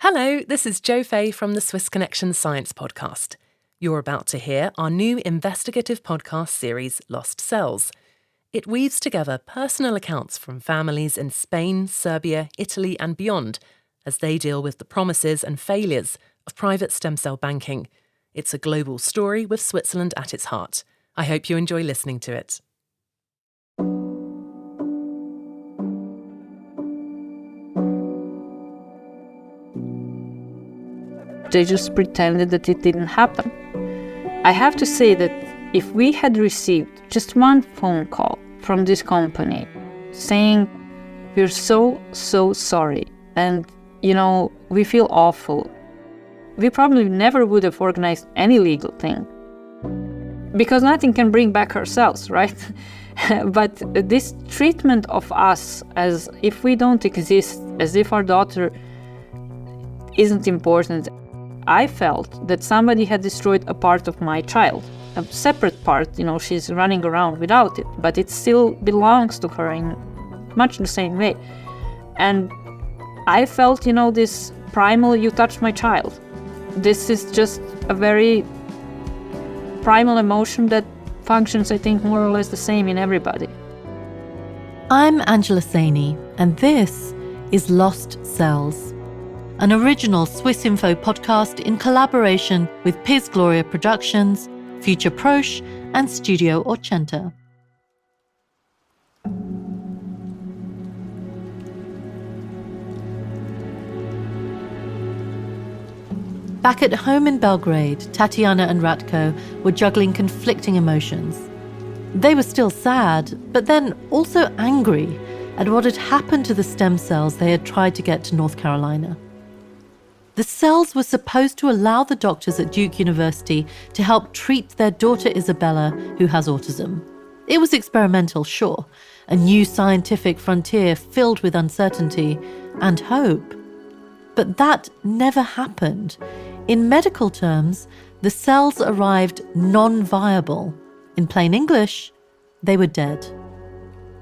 Hello, this is Jo Fay from the Swiss Connection Science Podcast. You're about to hear our new investigative podcast series, Lost Cells. It weaves together personal accounts from families in Spain, Serbia, Italy and beyond as they deal with the promises and failures of private stem cell banking. It's a global story with Switzerland at its heart. I hope you enjoy listening to it. They just pretended that it didn't happen. I have to say that if we had received just one phone call from this company saying, we're so sorry and, we feel awful, we probably never would have organized any legal thing. Because nothing can bring back ourselves, right? But this treatment of us as if we don't exist, as if our daughter isn't important, I felt that somebody had destroyed a part of my child, a separate part, she's running around without it, but it still belongs to her in much the same way. And I felt, this primal, you touched my child. This is just a very primal emotion that functions, I think, more or less the same in everybody. I'm Angela Saini, and this is Lost Cells, an original Swiss Info podcast in collaboration with Piz Gloria Productions, Future Proche, and Studio Orcenta. Back at home in Belgrade, Tatiana and Ratko were juggling conflicting emotions. They were still sad, but then also angry at what had happened to the stem cells they had tried to get to North Carolina. The cells were supposed to allow the doctors at Duke University to help treat their daughter Isabella, who has autism. It was experimental, sure, a new scientific frontier filled with uncertainty and hope. But that never happened. In medical terms, the cells arrived non-viable. In plain English, they were dead.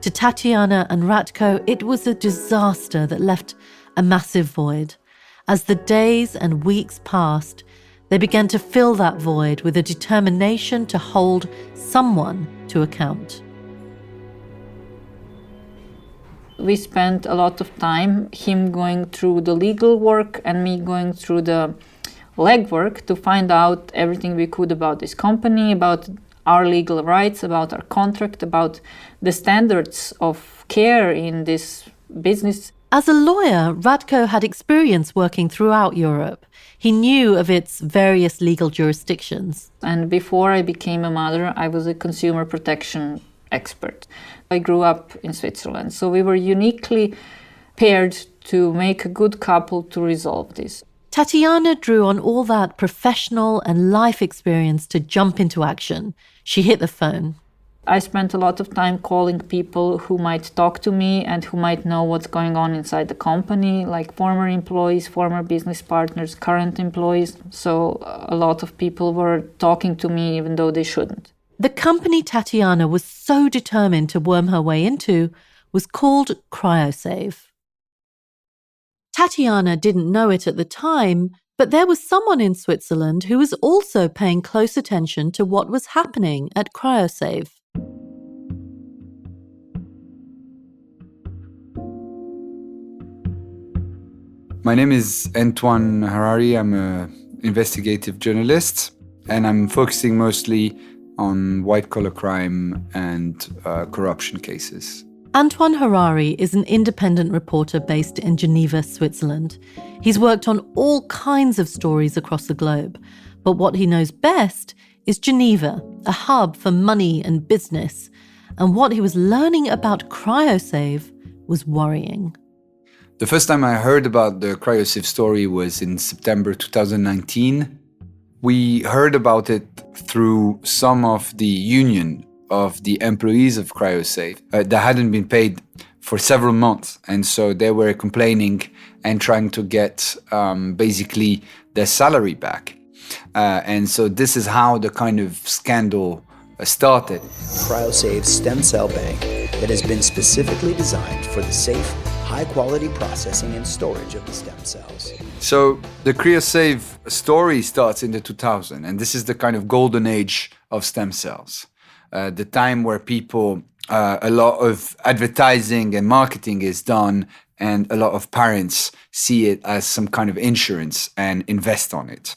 To Tatiana and Ratko, it was a disaster that left a massive void. As the days and weeks passed, they began to fill that void with a determination to hold someone to account. We spent a lot of time, him going through the legal work and me going through the legwork to find out everything we could about this company, about our legal rights, about our contract, about the standards of care in this business. As a lawyer, Ratko had experience working throughout Europe. He knew of its various legal jurisdictions. And before I became a mother, I was a consumer protection expert. I grew up in Switzerland, so we were uniquely paired to make a good couple to resolve this. Tatiana drew on all that professional and life experience to jump into action. She hit the phone. I spent a lot of time calling people who might talk to me and who might know what's going on inside the company, like former employees, former business partners, current employees. So a lot of people were talking to me even though they shouldn't. The company Tatiana was so determined to worm her way into was called CryoSave. Tatiana didn't know it at the time, but there was someone in Switzerland who was also paying close attention to what was happening at CryoSave. My name is Antoine Harari. I'm an investigative journalist, and I'm focusing mostly on white-collar crime and corruption cases. Antoine Harari is an independent reporter based in Geneva, Switzerland. He's worked on all kinds of stories across the globe, but what he knows best is Geneva, a hub for money and business. And what he was learning about CryoSave was worrying. The first time I heard about the CryoSave story was in September 2019. We heard about it through some of the union of the employees of CryoSave that hadn't been paid for several months. And so they were complaining and trying to get basically their salary back. And so this is how the kind of scandal started. CryoSave's stem cell bank that has been specifically designed for the safe, high-quality processing and storage of the stem cells. So the CryoSave story starts in the 2000s, and this is the kind of golden age of stem cells. The time where people, a lot of advertising and marketing is done, and a lot of parents see it as some kind of insurance and invest on it.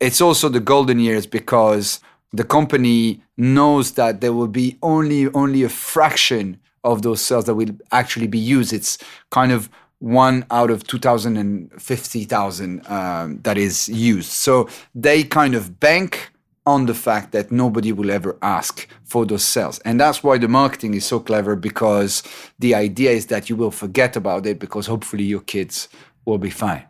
It's also the golden years because the company knows that there will be only a fraction of those cells that will actually be used. It's kind of 1 out of 250,000 that is used. So they kind of bank on the fact that nobody will ever ask for those cells. And that's why the marketing is so clever, because the idea is that you will forget about it because hopefully your kids will be fine.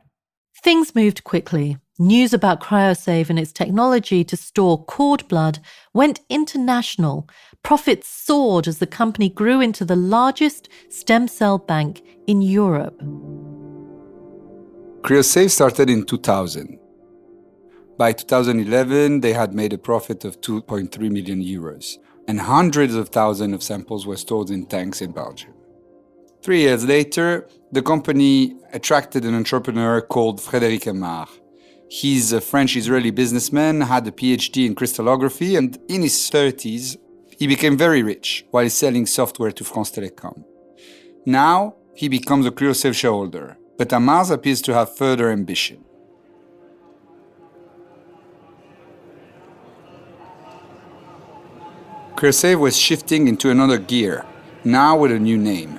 Things moved quickly. News about CryoSave and its technology to store cord blood went international. Profits soared as the company grew into the largest stem cell bank in Europe. CryoSave started in 2000. By 2011, they had made a profit of 2.3 million euros, and hundreds of thousands of samples were stored in tanks in Belgium. 3 years later, the company attracted an entrepreneur called Frédéric Aymar. He's a French-Israeli businessman, had a PhD in crystallography, and in his 30s, he became very rich while selling software to France Télécom. Now, he becomes a CryoSave shareholder, but Aymar appears to have further ambition. CryoSave was shifting into another gear, now with a new name.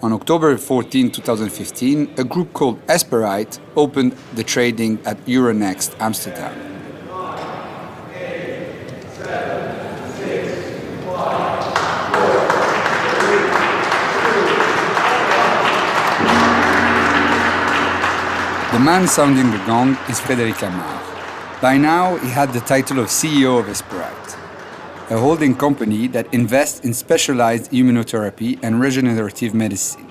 On October 14, 2015, a group called Esperite opened the trading at Euronext Amsterdam. The man sounding the gong is Frédéric Aymar. By now, he had the title of CEO of Esperite, a holding company that invests in specialized immunotherapy and regenerative medicine.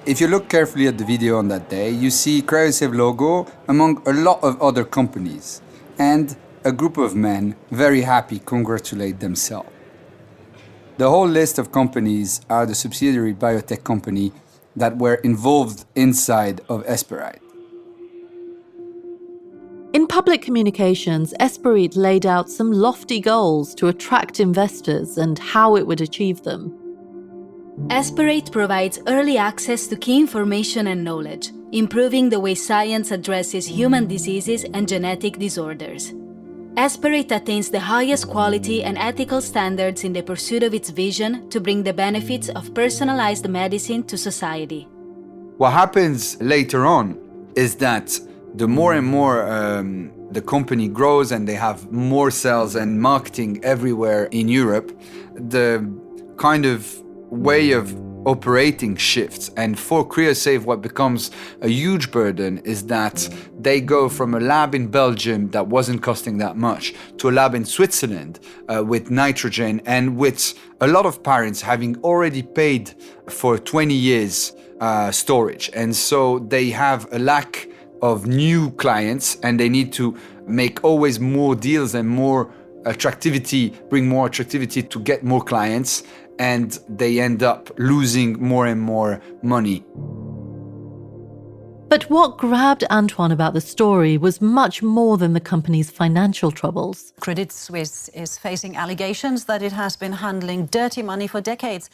If you look carefully at the video on that day, you see CryoSave logo among a lot of other companies, and a group of men very happy congratulate themselves. The whole list of companies are the subsidiary biotech company that were involved inside of Esperite. In public communications, Esperite laid out some lofty goals to attract investors and how it would achieve them. Esperite provides early access to key information and knowledge, improving the way science addresses human diseases and genetic disorders. Esperite attains the highest quality and ethical standards in the pursuit of its vision to bring the benefits of personalized medicine to society. What happens later on is that the more and more the company grows and they have more cells and marketing everywhere in Europe, the kind of way of operating shifts. And for CryoSave, what becomes a huge burden is that they go from a lab in Belgium that wasn't costing that much to a lab in Switzerland with nitrogen and with a lot of parents having already paid for 20 years storage. And so they have a lack of new clients and they need to make always more deals and more attractivity, bring more attractivity to get more clients, and they end up losing more and more money. But what grabbed Antoine about the story was much more than the company's financial troubles. Credit Suisse is facing allegations that it has been handling dirty money for decades.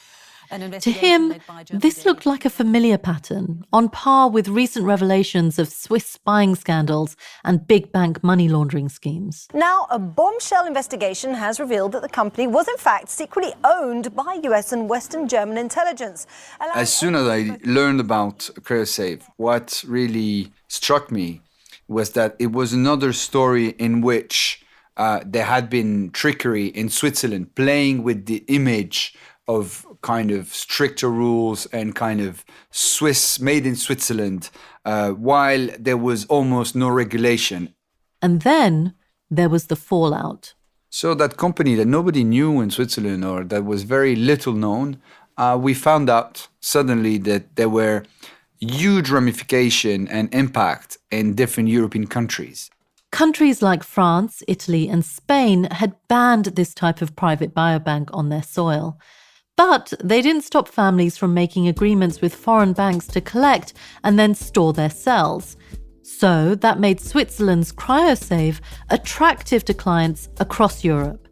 To him, this looked like a familiar pattern, on par with recent revelations of Swiss spying scandals and big bank money laundering schemes. Now, a bombshell investigation has revealed that the company was in fact secretly owned by US and Western German intelligence. As soon as I learned about CryoSave, what really struck me was that it was another story in which there had been trickery in Switzerland, playing with the image of kind of stricter rules and kind of Swiss, made in Switzerland, while there was almost no regulation. And then there was the fallout. So that company that nobody knew in Switzerland, or that was very little known, we found out suddenly that there were huge ramification and impact in different European countries. Countries like France, Italy, and Spain had banned this type of private biobank on their soil. But they didn't stop families from making agreements with foreign banks to collect and then store their cells. So that made Switzerland's CryoSave attractive to clients across Europe.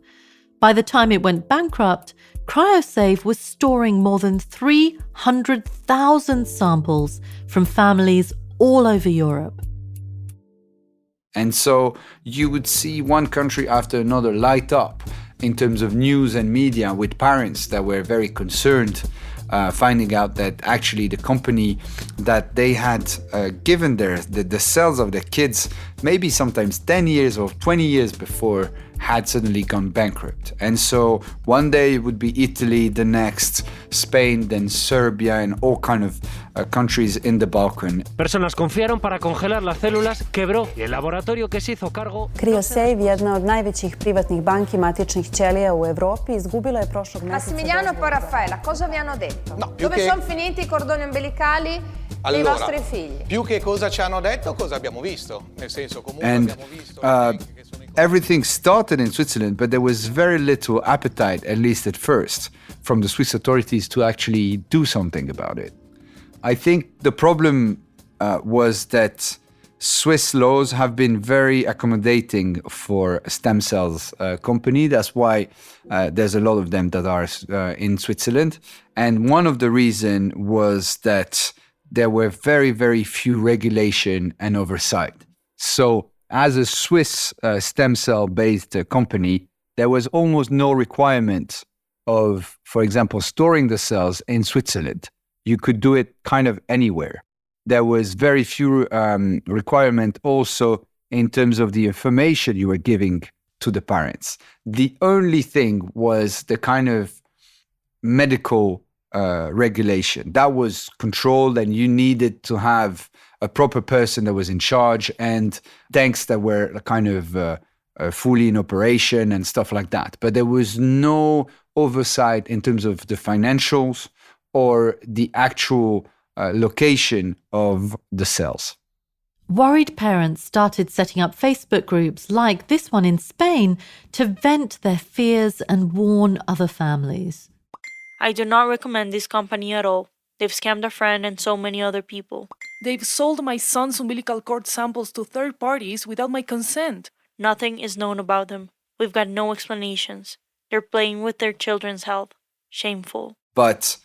By the time it went bankrupt, CryoSave was storing more than 300,000 samples from families all over Europe. And so you would see one country after another light up in terms of news and media with parents that were very concerned, finding out that actually the company that they had given the cells of their kids, maybe sometimes 10 years or 20 years before, had suddenly gone bankrupt. And so one day it would be Italy, the next Spain, then Serbia, and all kind of countries in the Balkan. Personas confiaron para congelar las células, quebró y el laboratorio que se hizo cargo... CryoSave, jedna od najvećih privatnih banki matičnih ćelija u Evropi, izgubila je prošlog mjeseca... Massimiliano e poi Raffaella, cosa vi hanno detto? No, Dove sono finiti i cordoni umbilicali dei vostri figli? Più che cosa ci hanno detto, cosa abbiamo visto? Nel senso, comunque abbiamo visto... Everything started in Switzerland, but there was very little appetite, at least at first, from the Swiss authorities to actually do something about it. I think the problem was that Swiss laws have been very accommodating for stem cells company. That's why there's a lot of them that are in Switzerland. And one of the reasons was that there were very, very few regulation and oversight. So as a Swiss stem cell-based company, there was almost no requirement of, for example, storing the cells in Switzerland. You could do it kind of anywhere. There was very few requirement also in terms of the information you were giving to the parents. The only thing was the kind of medical regulation. That was controlled, and you needed to have a proper person that was in charge, and tanks that were kind of fully in operation and stuff like that. But there was no oversight in terms of the financials or the actual location of the cells. Worried parents started setting up Facebook groups like this one in Spain to vent their fears and warn other families. I do not recommend this company at all. They've scammed a friend and so many other people. They've sold my son's umbilical cord samples to third parties without my consent. Nothing is known about them. We've got no explanations. They're playing with their children's health. Shameful. But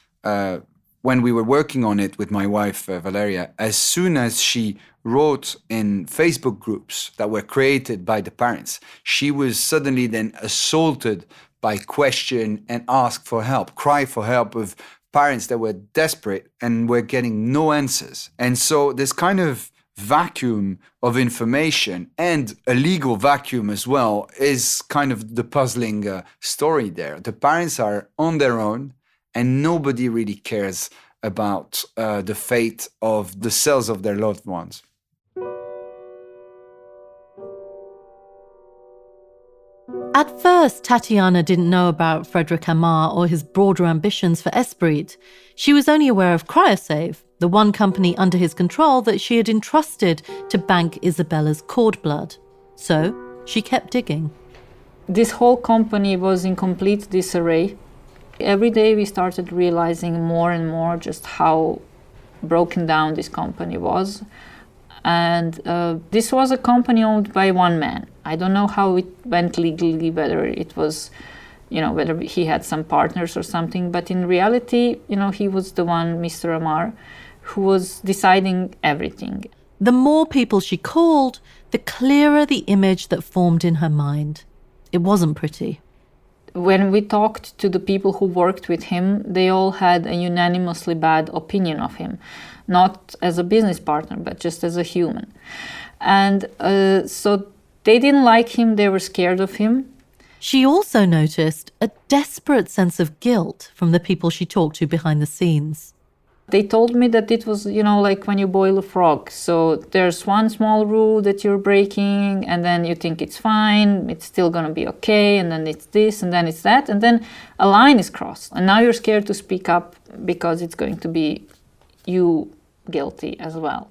when we were working on it with my wife, Valeria, as soon as she wrote in Facebook groups that were created by the parents, she was suddenly then assaulted by question and ask for help, cry for help of parents that were desperate and were getting no answers. And so this kind of vacuum of information, and a legal vacuum as well, is kind of the puzzling story there. The parents are on their own, and nobody really cares about the fate of the cells of their loved ones. At first, Tatiana didn't know about Frédéric Hamar or his broader ambitions for Esprit. She was only aware of CryoSave, the one company under his control that she had entrusted to bank Isabella's cord blood. So she kept digging. This whole company was in complete disarray. Every day we started realizing more and more just how broken down this company was. And this was a company owned by one man. I don't know how it went legally, whether it was, whether he had some partners or something. But in reality, he was the one, Mr. Hamar, who was deciding everything. The more people she called, the clearer the image that formed in her mind. It wasn't pretty. When we talked to the people who worked with him, they all had a unanimously bad opinion of him. Not as a business partner, but just as a human. And so they didn't like him, they were scared of him. She also noticed a desperate sense of guilt from the people she talked to behind the scenes. They told me that it was, like when you boil a frog. So there's one small rule that you're breaking, and then you think it's fine, it's still going to be okay, and then it's this, and then it's that, and then a line is crossed. And now you're scared to speak up because it's going to be you guilty as well.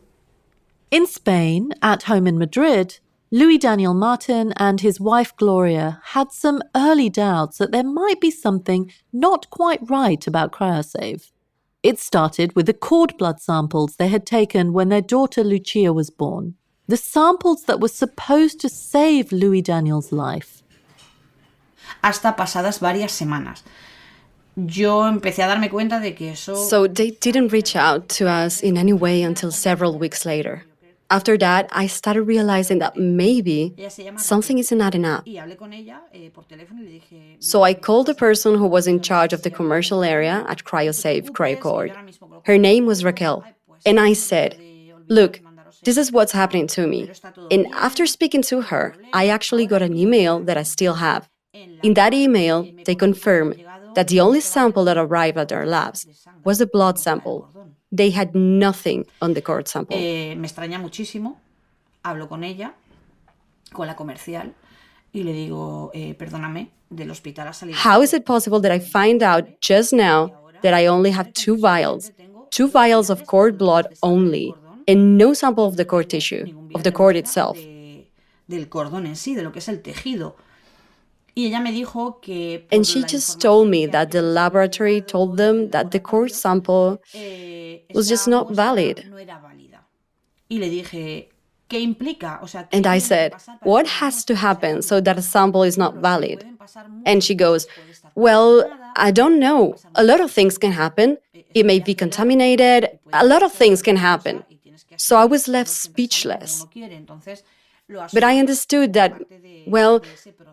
In Spain, at home in Madrid, Louis Daniel Martin and his wife Gloria had some early doubts that there might be something not quite right about CryoSave. It started with the cord blood samples they had taken when their daughter Lucia was born, the samples that were supposed to save Louis Daniel's life. Hasta pasadas varias semanas. Yo empecé a darme cuenta de que eso... So they didn't reach out to us in any way until several weeks later. After that, I started realizing that maybe something isn't adding up. So I called the person who was in charge of the commercial area at CryoSave CryoCord. Her name was Raquel. And I said, look, this is what's happening to me. And after speaking to her, I actually got an email that I still have. In that email, they confirmed that the only sample that arrived at their labs was a blood sample. They had nothing on the cord sample. Me extraña muchísimo. Hablo con ella, con la comercial, y le digo, perdóname, del hospital ha salido... How is it possible that I find out just now that I only have 2 vials of cord blood only, and no sample of the cord tissue, of the cord itself? Del cordón en sí, de lo que es el tejido. And she just told me that the laboratory told them that the cord sample was just not valid. And I said, what has to happen so that a sample is not valid? And she goes, well, I don't know. A lot of things can happen. It may be contaminated. A lot of things can happen. So I was left speechless. But I understood that, well,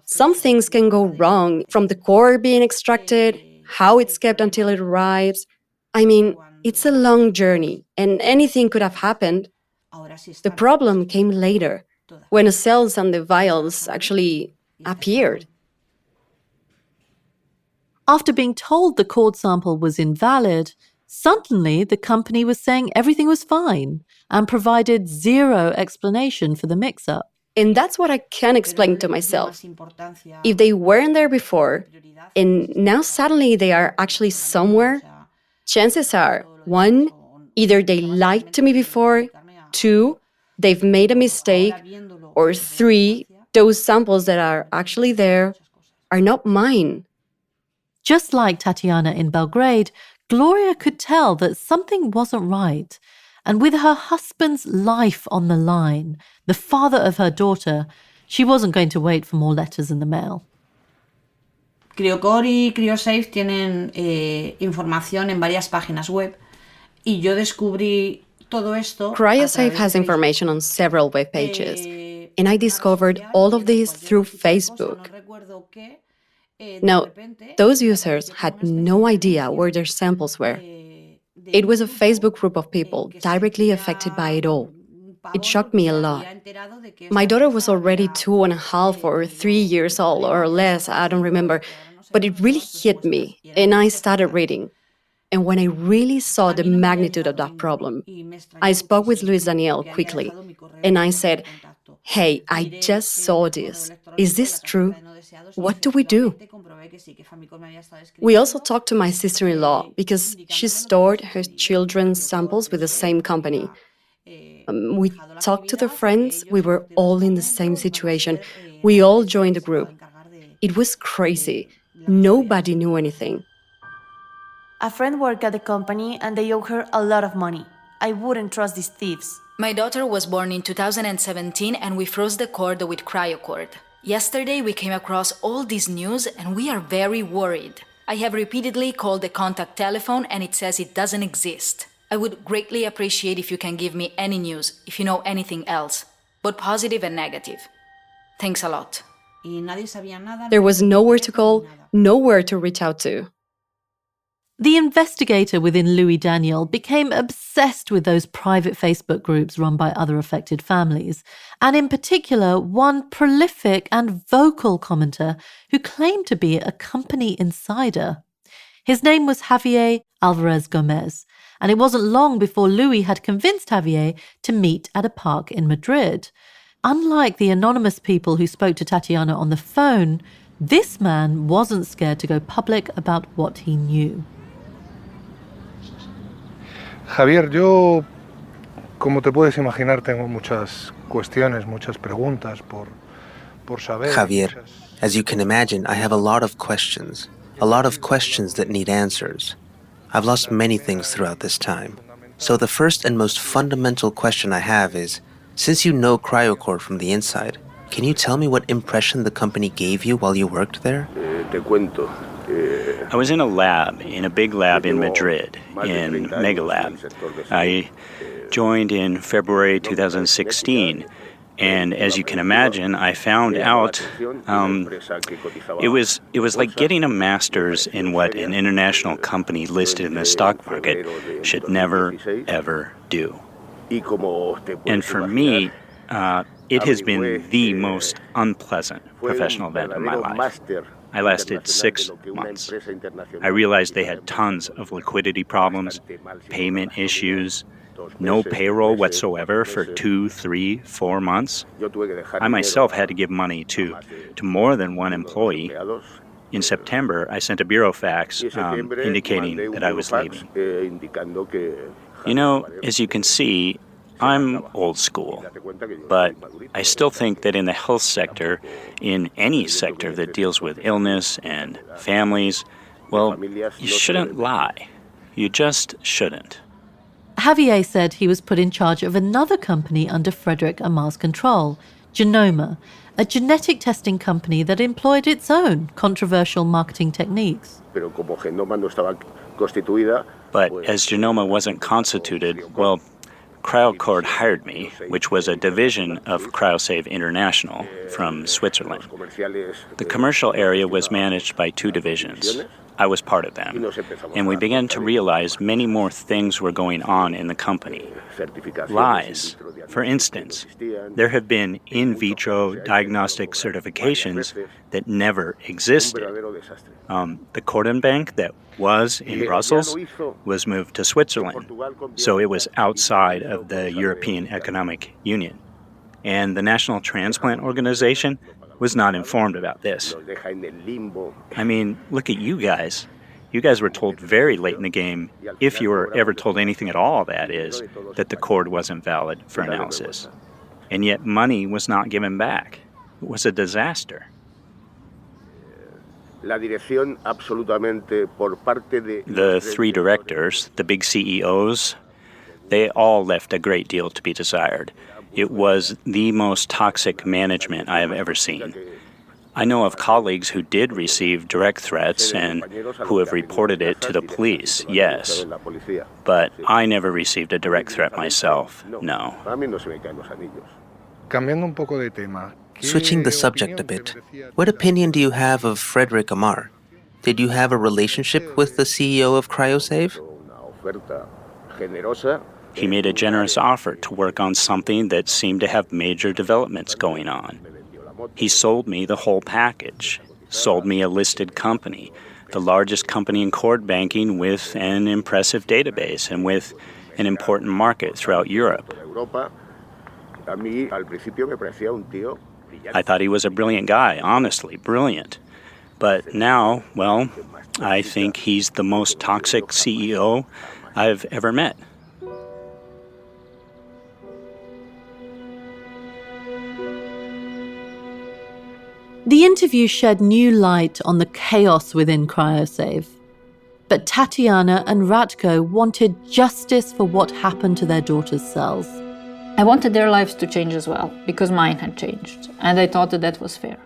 some things can go wrong, from the cord being extracted, how it's kept until it arrives. I mean, it's a long journey, and anything could have happened. The problem came later, when the cells and the vials actually appeared. After being told the cord sample was invalid, suddenly the company was saying everything was fine and provided zero explanation for the mix-up. And that's what I can't explain to myself. If they weren't there before, and now suddenly they are actually somewhere, chances are, 1, either they lied to me before, 2, they've made a mistake, or 3, those samples that are actually there are not mine. Just like Tatiana in Belgrade, Gloria could tell that something wasn't right. And with her husband's life on the line, the father of her daughter, she wasn't going to wait for more letters in the mail. CryoCord y CryoSave tienen información en varias páginas web y yo descubrí todo esto. CryoSave has information on several web pages, and I discovered all of this through Facebook. Now, those users had no idea where their samples were. It was a Facebook group of people directly affected by it all. It shocked me a lot. My daughter was already 2.5 or 3 years old, or less, I don't remember. But it really hit me, and I started reading. And when I really saw the magnitude of that problem, I spoke with Luis Daniel quickly, and I said, hey, I just saw this. Is this true? What do we do? We also talked to my sister-in-law because she stored her children's samples with the same company. We talked to their friends. We were all in the same situation. We all joined the group. It was crazy. Nobody knew anything. A friend worked at the company and they owe her a lot of money. I wouldn't trust these thieves. My daughter was born in 2017 and we froze the cord with CryoCord. Yesterday we came across all this news and we are very worried. I have repeatedly called the contact telephone and it says it doesn't exist. I would greatly appreciate if you can give me any news, if you know anything else, both positive and negative. Thanks a lot. There was nowhere to call, nowhere to reach out to. The investigator within Louis Daniel became obsessed with those private Facebook groups run by other affected families, and in particular, one prolific and vocal commenter who claimed to be a company insider. His name was Javier Alvarez Gomez, and it wasn't long before Louis had convinced Javier to meet at a park in Madrid. Unlike the anonymous people who spoke to Tatiana on the phone, this man wasn't scared to go public about what he knew. Javier, yo Como te puedes imaginar, tengo muchas cuestiones, muchas preguntas por saber. Javier, as you can imagine, I have a lot of questions that need answers. I've lost many things throughout this time. So the first and most fundamental question I have is, since you know CryoCore from the inside, can you tell me what impression the company gave you while you worked there? I was in a big lab in Madrid, in Megalab. I joined in February 2016, and as you can imagine, I found out it was like getting a master's in what an international company listed in the stock market should never, ever do. And for me, it has been the most unpleasant professional event of my life. I lasted 6 months. I realized they had tons of liquidity problems, payment issues, no payroll whatsoever for 2, 3, 4 months. I myself had to give money to more than one employee. In September, I sent a bureau fax indicating that I was leaving. You know, as you can see, I'm old school, but I still think that in the health sector, in any sector that deals with illness and families, well, you shouldn't lie. You just shouldn't. Javier said he was put in charge of another company under Frederick Amar's control, Geneva, a genetic testing company that employed its own controversial marketing techniques. But as Genoma wasn't constituted, well, CryoCore hired me, which was a division of CryoSave International from Switzerland. The commercial area was managed by 2 divisions. I was part of them, and we began to realize many more things were going on in the company. Lies. For instance, there have been in vitro diagnostic certifications that never existed. The Cordon Bank that was in Brussels was moved to Switzerland, so it was outside of the European Economic Union. And the National Transplant Organization was not informed about this. I mean, look at you guys. You guys were told very late in the game, if you were ever told anything at all, that is, that the cord wasn't valid for analysis. And yet money was not given back. It was a disaster. The 3 directors, the big CEOs, they all left a great deal to be desired. It was the most toxic management I have ever seen. I know of colleagues who did receive direct threats and who have reported it to the police, yes. But I never received a direct threat myself, no. Switching the subject a bit, what opinion do you have of Frederick Amar? Did you have a relationship with the CEO of CryoSave? He made a generous offer to work on something that seemed to have major developments going on. He sold me the whole package, sold me a listed company, the largest company in cord banking with an impressive database and with an important market throughout Europe. I thought he was a brilliant guy, honestly, brilliant. But now, well, I think he's the most toxic CEO I've ever met. The interview shed new light on the chaos within CryoSave. But Tatiana and Ratko wanted justice for what happened to their daughter's cells. I wanted their lives to change as well, because mine had changed, and I thought that that was fair.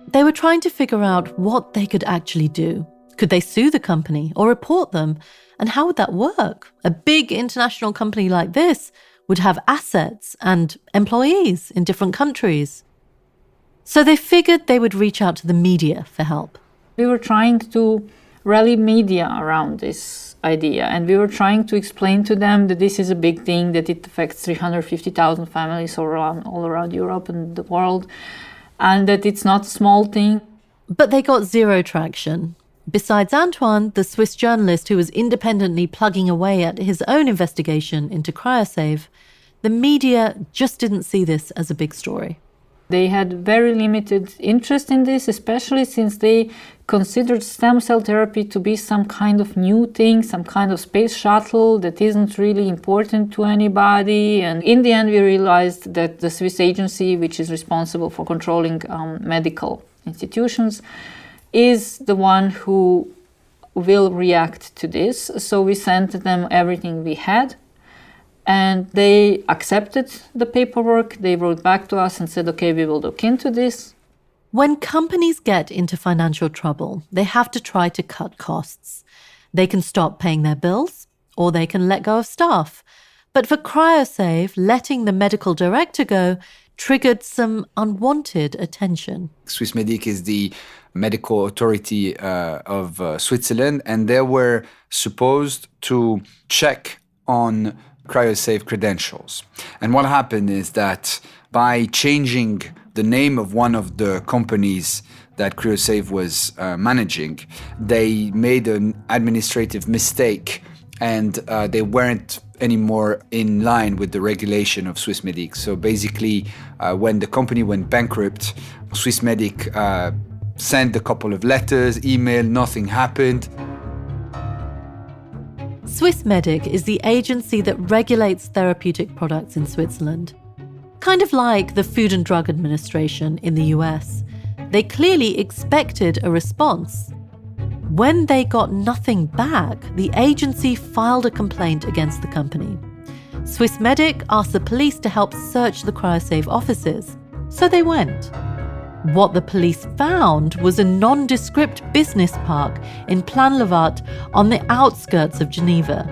They were trying to figure out what they could actually do. Could they sue the company or report them? And how would that work? A big international company like this would have assets and employees in different countries. So they figured they would reach out to the media for help. We were trying to rally media around this idea, and we were trying to explain to them that this is a big thing, that it affects 350,000 families all around Europe and the world, and that it's not a small thing. But they got zero traction. Besides Antoine, the Swiss journalist who was independently plugging away at his own investigation into CryoSave, the media just didn't see this as a big story. They had very limited interest in this, especially since they considered stem cell therapy to be some kind of new thing, some kind of space shuttle that isn't really important to anybody. And in the end, we realized that the Swiss agency, which is responsible for controlling medical institutions, is the one who will react to this. So we sent them everything we had. And they accepted the paperwork. They wrote back to us and said, okay, we will look into this. When companies get into financial trouble, they have to try to cut costs. They can stop paying their bills, or they can let go of staff. But for CryoSave, letting the medical director go triggered some unwanted attention. Swissmedic is the medical authority of Switzerland, and they were supposed to check on CryoSave credentials. And what happened is that by changing the name of one of the companies that CryoSave was managing, they made an administrative mistake, and they weren't anymore in line with the regulation of Swissmedic. So basically, when the company went bankrupt, Swissmedic sent a couple of letters, email, nothing happened. Swissmedic is the agency that regulates therapeutic products in Switzerland. Kind of like the Food and Drug Administration in the US. They clearly expected a response. When they got nothing back, the agency filed a complaint against the company. Swissmedic asked the police to help search the CryoSave offices, so they went. What the police found was a nondescript business park in Plan-Lovat on the outskirts of Geneva.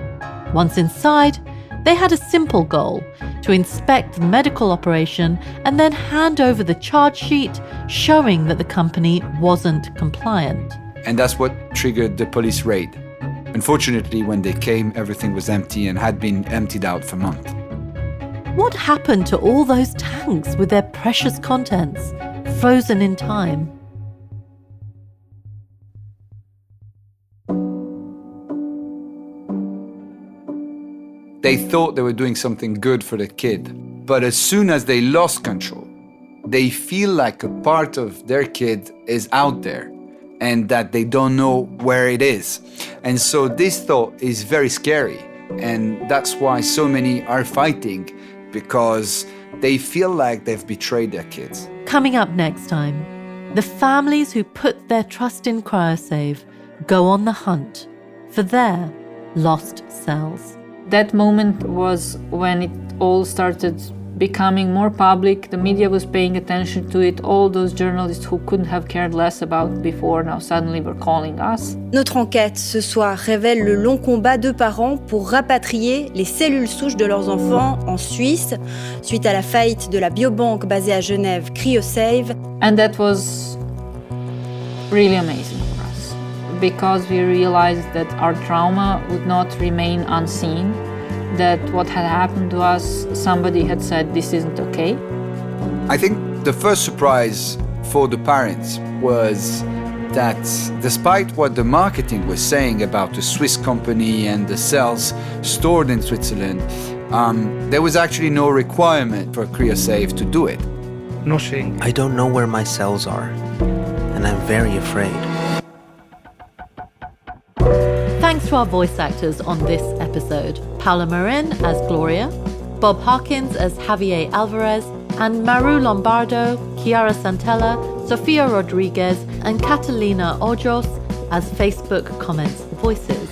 Once inside, they had a simple goal: to inspect the medical operation and then hand over the charge sheet showing that the company wasn't compliant. And that's what triggered the police raid. Unfortunately, when they came, everything was empty and had been emptied out for months. What happened to all those tanks with their precious contents, frozen in time? They thought they were doing something good for the kid. But as soon as they lost control, they feel like a part of their kid is out there and that they don't know where it is. And so this thought is very scary. And that's why so many are fighting, because they feel like they've betrayed their kids. Coming up next time, the families who put their trust in CryoSave go on the hunt for their lost cells. That moment was when it all started becoming more public. The media was paying attention to it. All those journalists who couldn't have cared less about before now suddenly were calling us. Notre enquête ce soir révèle le long combat de parents pour rapatrier les cellules souches de leurs enfants en Suisse suite à la faillite de la biobanque basée à Genève, CryoSave. And that was really amazing for us, because we realized that our trauma would not remain unseen, that what had happened to us, somebody had said, this isn't okay. I think the first surprise for the parents was that despite what the marketing was saying about the Swiss company and the cells stored in Switzerland, there was actually no requirement for CryoSave to do it. No sé. I don't know where my cells are, and I'm very afraid. Thanks to our voice actors on this episode: Paula Marin as Gloria, Bob Harkins as Javier Alvarez, and Maru Lombardo, Chiara Santella, Sofia Rodriguez, and Catalina Ojos as Facebook comments voices.